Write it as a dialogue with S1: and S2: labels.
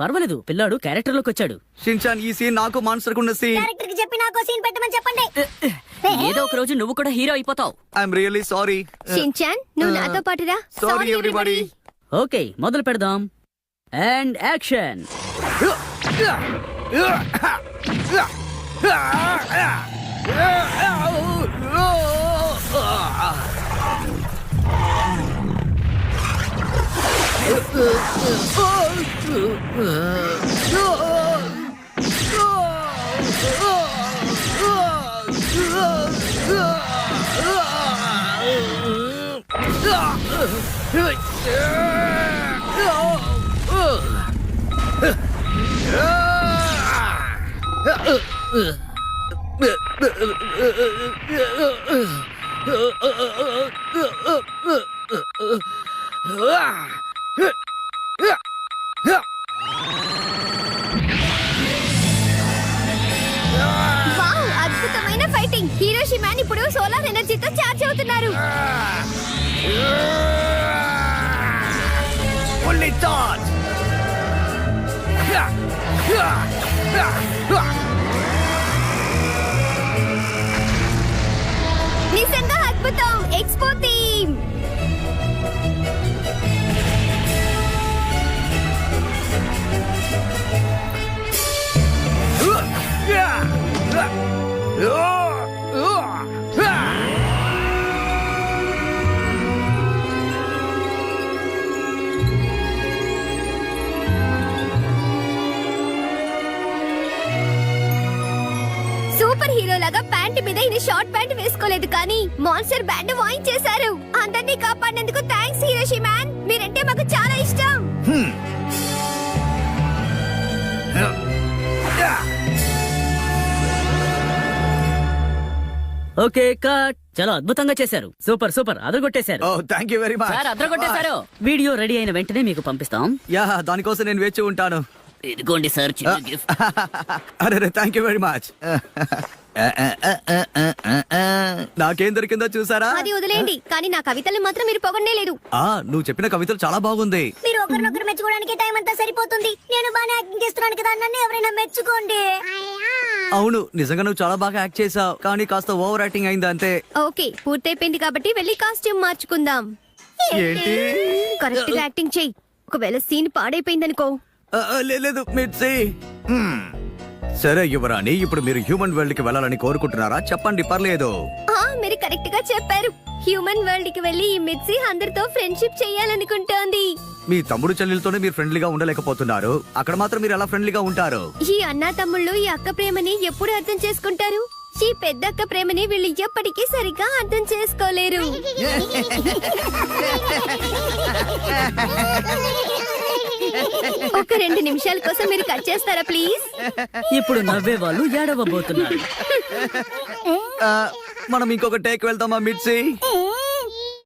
S1: పర్వాలేదు, పిల్లాడు క్యారెక్టర్ లోకి వచ్చాడు.
S2: షిన్చాన్, ఈ సీన్ నాకు మాన్స్టర్ కున్న సీన్.
S3: డైరెక్టర్ కి చెప్పి నాకు సీన్ పెట్టమని చెప్పండి.
S1: ఏదో ఒక రోజు నువ్వు కూడా హీరో అయిపోతావు.
S2: I'm really sorry.
S3: షిన్చాన్, నువ్వు నాతో పాటు రా.
S2: Sorry everybody.
S1: ఓకే, మొదలు పెడదాం. And action.
S3: వావ్, అద్భుతమైన ఫైటింగ్. హీరోషి మ్యాన్ ఇప్పుడు సోలార్ ఎనర్జీతో చార్జ్ అవుతున్నారు.
S2: Fully charged.
S3: నిజంగా అద్భుతం. Expo theme. సూపర్ హీరో లాగా ప్యాంట్ మీద ఇది షార్ట్ ప్యాంట్ వేసుకోలేదు, కానీ మాన్స్టర్ బ్యాండ్ వాయించేశారు. అందరినీ కాపాడినందుకు థ్యాంక్స్ హీరోషి మ్యాన్. మీరంటే మాకు చాలా ఇష్టం.
S1: Okay, cut. చాలా అద్భుతంగా చేశారు. సూపర్ సూపర్, అదరగొట్టేశారు.
S2: Oh thank you very much.
S1: Sir, అదరగొట్టేశారు. వీడియో రెడీ అయిన వెంటనే మీకు పంపిస్తాం.
S2: యా, దానికోసం నేను వేచి ఉంటాను.
S1: ఇదిగోండి సార్, చిన్న గిఫ్ట్.
S2: అరే థ్యాంక్ యూ వెరీ మచ్. నాకేం దొరికిందో చూసారా?
S3: అది వదిలేండి, కానీ నా కవితలు మాత్రం మీరు పొగడనే లేదు.
S2: నువ్వు చెప్పిన కవితలు చాలా బాగుంది.
S3: మీరు ఒకరినొకరు మెచ్చుకోవడానికి టైం అంతా సరిపోతుంది. నేను బాగా యాక్టింగ్ చేస్తున్నాను కదా, నన్ను ఎవరైనా మెచ్చుకోండి.
S2: అవును, నిజంగా నువ్వు చాలా బాగా యాక్ట్ చేసావు, కానీ కాస్త ఓవర్ యాక్టింగ్ అయింది అంతే.
S3: ఓకే, పూర్తయిపోయింది కాబట్టి వెళ్ళి కాస్ట్యూమ్ మార్చుకుందాం.
S2: ఏంటి?
S3: కరెక్ట్ గా యాక్టింగ్ చెయ్యి. ఒకవేళ సీన్ పాడైపోయిందనుకో.
S2: లేదు మిర్చి. సరే యువరాణి, ఇప్పుడు మీరు హ్యూమన్ వరల్డ్ కి వెళ్ళాలని కోరుకుంటున్నారా? చెప్పండి, పర్లేదు.
S3: మీరు కరెక్ట్ గా చెప్పారు. హ్యూమన్ వరల్డ్ కి వెళ్ళి ఈ మిర్చి అందరితో ఫ్రెండ్షిప్ చేయాలనుకుంటోంది.
S2: మీ తమ్ముడు చెల్లెలతోనే మీరు ఫ్రెండ్లీగా ఉండలేకపోతున్నారు, అక్కడ మాత్రం మీరు ఎలా ఫ్రెండ్లీగా ఉంటారు?
S3: ఈ అన్నా తమ్ముళ్ళు ఈ అక్క ప్రేమని ఎప్పుడు అర్థం చేసుకుంటారు? ఈ పెద్ద అక్క ప్రేమని వీళ్ళు ఎప్పటికీ సరిగ్గా అర్థం చేసుకోలేరు. ఒక 2 నిమిషాల కోసం మీరు కట్ చేస్తారా ప్లీజ్?
S1: ఇప్పుడు నవ్వే వాళ్ళు ఏడవబోతున్నారు.
S2: మనం ఇంకొక టేక్ వెళ్తామా మిర్చి?